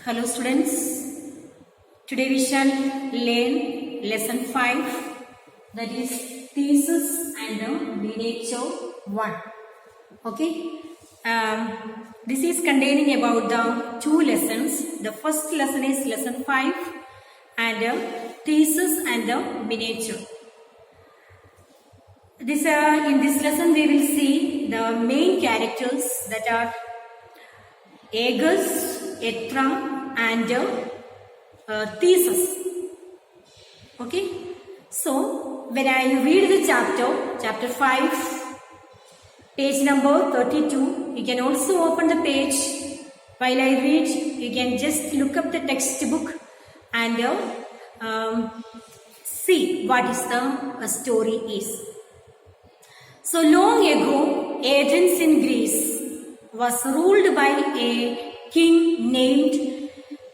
Hello students, today we shall learn lesson 5, that is thesis and miniature 1. Okay, this is containing about the two lessons. The first lesson is lesson 5 and thesis and miniature. In this lesson we will see the main characters that are Aegus, Aethra and Theseus. Okay, so when I read the chapter 5, page number 32, you can also open the page. While I read, you can just look up the textbook and see what is the story is. So long ago, Athens in Greece was ruled by a king named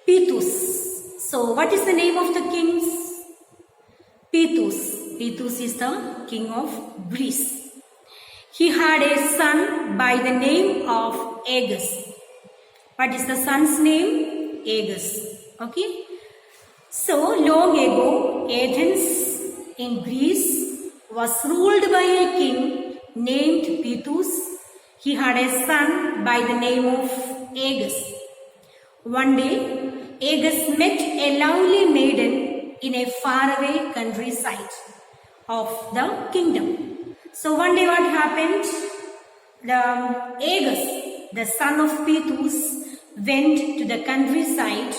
Pythus. So what is the name of the king? Pythus. Pythus is the king of Greece. He had a son by the name of Aegus. What is the son's name? Aegus. Okay. So long ago, Athens in Greece was ruled by a king named Pythus. He had a son by the name of Aegus. One day, Aegus met a lovely maiden in a faraway countryside of the kingdom. So one day what happened? Aegus, the son of Pythus, went to the countryside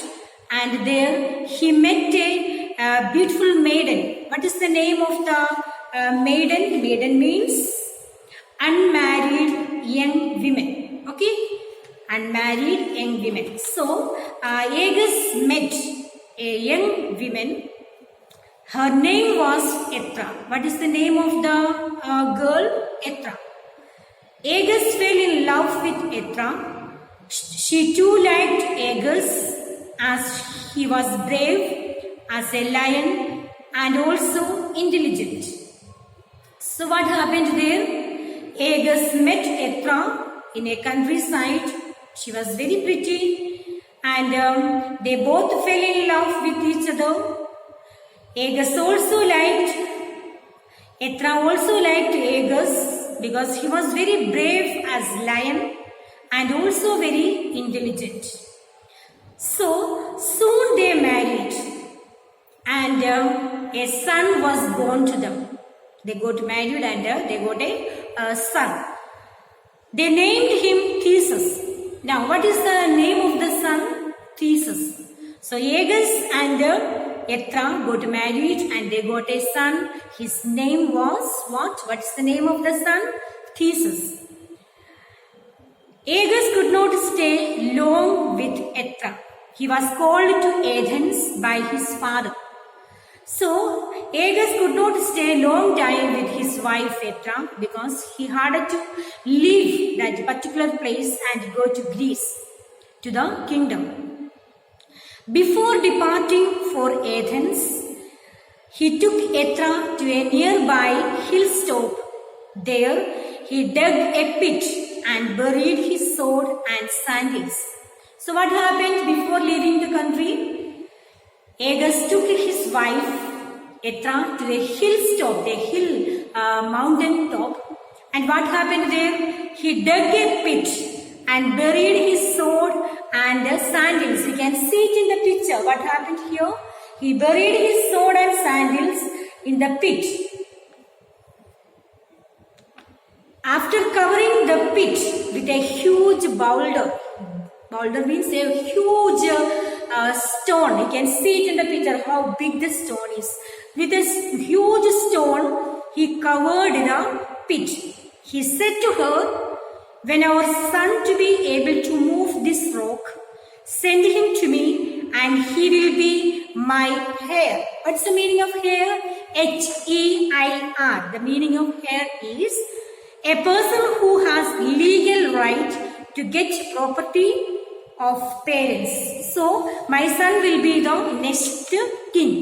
and there he met a beautiful maiden. What is the name of the maiden? Maiden means unmarried young women. Okay, unmarried young women. So Aegus met a young woman. Her name was Aethra. What is the name of the girl? Aethra. Aegus fell in love with Aethra. She too liked Aegus as he was brave as a lion and also intelligent. So what happened there? Aegus met Aethra in a countryside. She was very pretty and they both fell in love with each other. Aegus also liked, Aethra also liked Aegus because he was very brave as lion and also very intelligent. So soon they married and a son was born to them. They got married and they got a son. They named him Theseus. Now, what is the name of the son? Theseus. So, Aegus and Aethra got married and they got a son. His name was what? What is the name of the son? Theseus. Aegus could not stay long with Aethra. He was called to Athens by his father. So, Aegus could not stay long time with his wife Aethra because he had to leave that particular place and go to Greece, to the kingdom. Before departing for Athens, he took Aethra to a nearby hilltop. There, he dug a pit and buried his sword and sandals. So, what happened before leaving the country? Aegus took his wife Aethra to a hilltop, the hill mountain top. And what happened there? He dug a pit and buried his sword and sandals. You can see it in the picture. What happened here? He buried his sword and sandals in the pit. After covering the pit with a huge boulder, boulder means a huge stone. You can see it in the picture how big the stone is. With this huge stone, he covered the pit. He said to her, "When our son to be able to move this rock, send him to me and he will be my heir." What's the meaning of heir? H-E-I-R. The meaning of heir is a person who has legal right to get property of parents. So, my son will be the next king.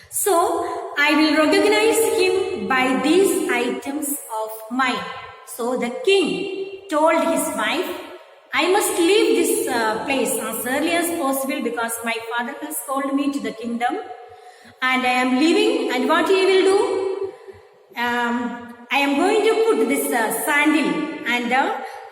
So, I will recognize him by these items of mine. So, the king told his wife, I must leave this place as early as possible because my father has called me to the kingdom and I am leaving. And what he will do? I am going to put this sandal and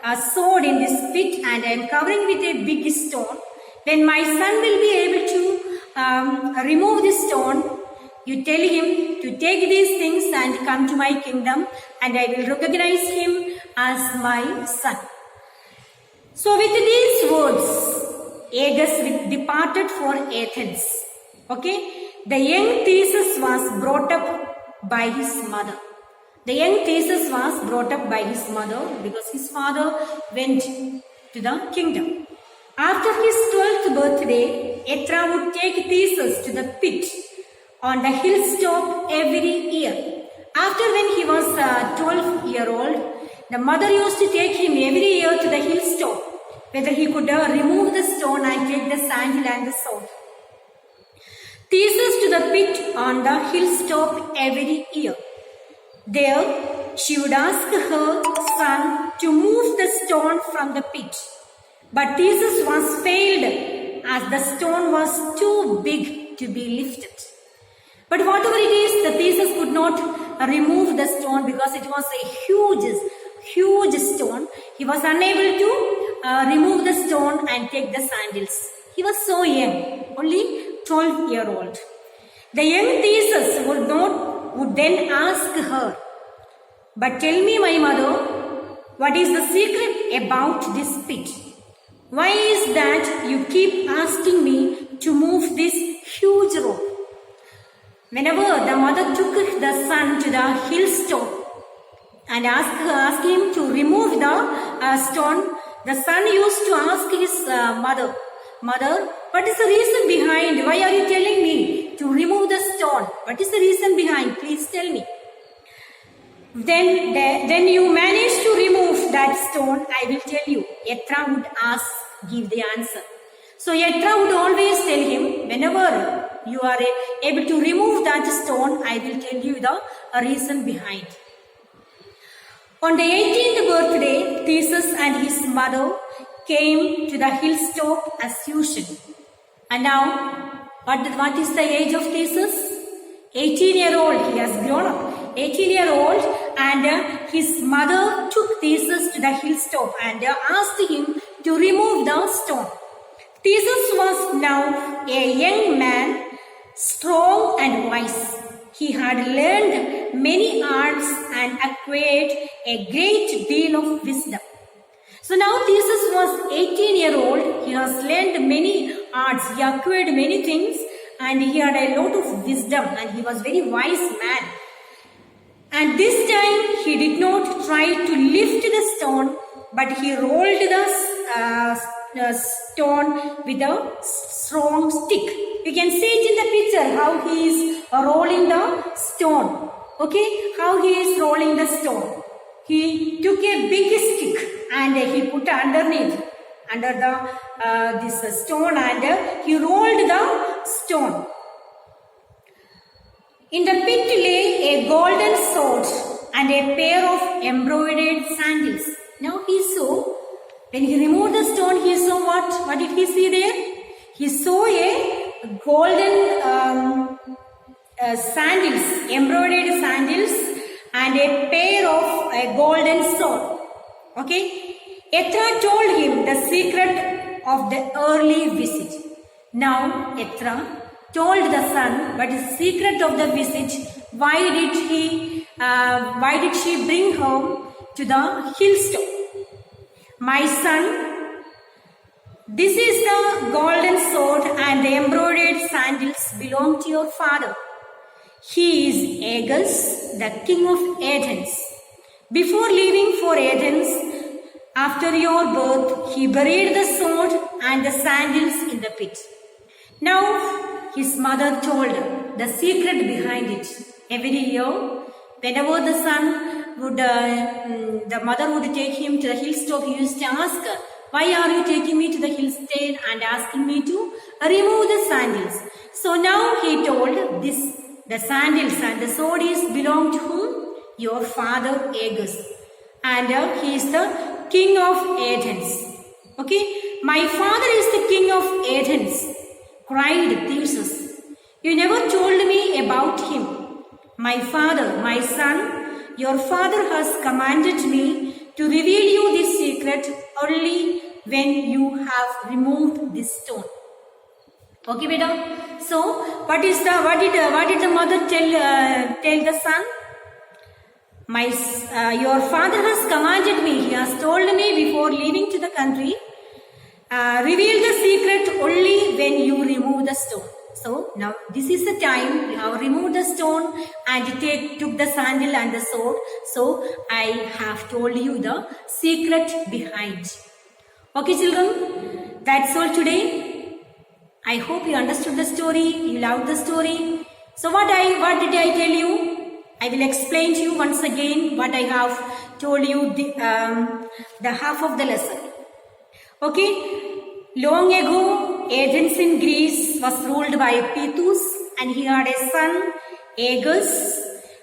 a sword in this pit and I am covering with a big stone. Then my son will be able to remove this stone. You tell him to take these things and come to my kingdom and I will recognize him as my son. So with these words, Agis departed for Athens. Okay, the young Theseus was brought up by his mother. The young Theseus was brought up by his mother because his father went to the kingdom. After his 12th birthday, Aethra would take Theseus to the pit on the hilltop every year. After when he was 12-year-old, the mother used to take him every year to the hilltop, whether he could remove the stone and take the sandal and the sword. Theseus to the pit on the hilltop every year. There, she would ask her son to move the stone from the pit. But Theseus was failed as the stone was too big to be lifted. But whatever it is, the Theseus could not remove the stone because it was a huge stone. He was unable to remove the stone and take the sandals. He was so young, only 12-year-old. The young Theseus would then ask her, "But tell me, my mother, what is the secret about this pit? Why is that you keep asking me to move this huge rope?" Whenever the mother took the son to the hilltop and asked him to remove the stone, the son used to ask his mother, "Mother, what is the reason behind? Why are you telling me to remove the stone? What is the reason behind? Please tell me." Then you manage to remove that stone, I will tell you. Aethra would give the answer. So Aethra would always tell him, whenever you are able to remove that stone, I will tell you the reason behind. On the 18th birthday, Theseus and his mother came to the hilltop as usual. And now, what is the age of Theseus? 18-year-old. He has grown up. 18-year-old, and his mother took Theseus to the hilltop and asked him to remove the stone. Theseus was now a young man, strong and wise. He had learned many arts and acquired a great deal of wisdom. So now Theseus was 18-year-old. He has learned many arts. He acquired many things and he had a lot of wisdom and he was very wise man. And this time he did not try to lift the stone, but he rolled the stone with a strong stick. You can see it in the picture how he is rolling the stone. Okay, how he is rolling the stone. He took a big stick and he put underneath under the this stone and he rolled the stone. In the pit lay a golden sword and a pair of embroidered sandals. Now he saw, when he removed the stone, he saw what? What did he see there? He saw a golden sandals, embroidered sandals and a pair of a golden sword. Okay? Aethra told him the secret of the early visit. Now Aethra told the son what is the secret of the visit. Why did she bring him to the hilltop? "My son, this is the golden sword and the embroidered sandals belong to your father. He is Agis, the king of Athens. Before leaving for Athens, after your birth, he buried the sword and the sandals in the pit." Now, his mother told the secret behind it. Every year, whenever the son would, the mother would take him to the hilltop, he used to ask her, "Why are you taking me to the hilltop and asking me to remove the sandals?" So now he told this, the sandals and the sword belong to whom? Your father Agis. And he is the king of Athens. Okay, my father is the king of Athens, cried Theseus. You never told me about him. My father, my son, your father has commanded me to reveal you this secret only when you have removed this stone. Okay, beta. So, what did the mother tell the son? Your father has commanded me. He has told me before leaving to the country. Reveal the secret only when you remove the stone. So now this is the time we have removed the stone and took the sandal and the sword. So I have told you the secret behind. Okay, children, that's all today. I hope you understood the story. You loved the story. So what did I tell you? I will explain to you once again what I have told you the half of the lesson. Okay, long ago, Athens in Greece was ruled by Pythus, and he had a son, Agus.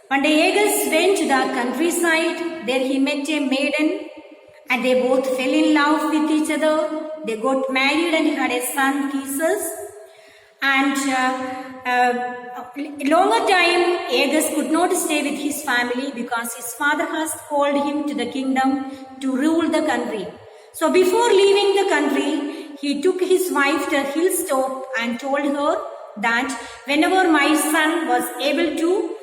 One day Agus went to the countryside. There he met a maiden, and they both fell in love with each other. They got married and he had a son, Theseus. And longer time, Agus could not stay with his family because his father has called him to the kingdom to rule the country. So before leaving the country, he took his wife to a hilltop and told her that whenever my son was able to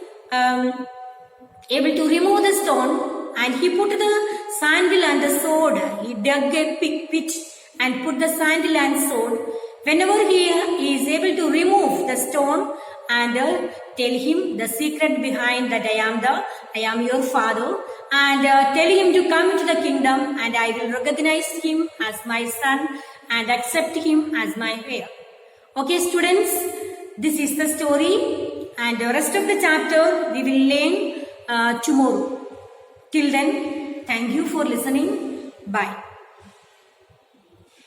remove the stone, and he put the sandal and the sword, he dug a big pit and put the sandal and sword. Whenever he is able to remove the stone and tell him the secret behind that I am your father, and tell him to come to the kingdom, and I will recognize him as my son and accept him as my heir. Okay, students, this is the story, and the rest of the chapter we will learn tomorrow. Till then, thank you for listening. Bye.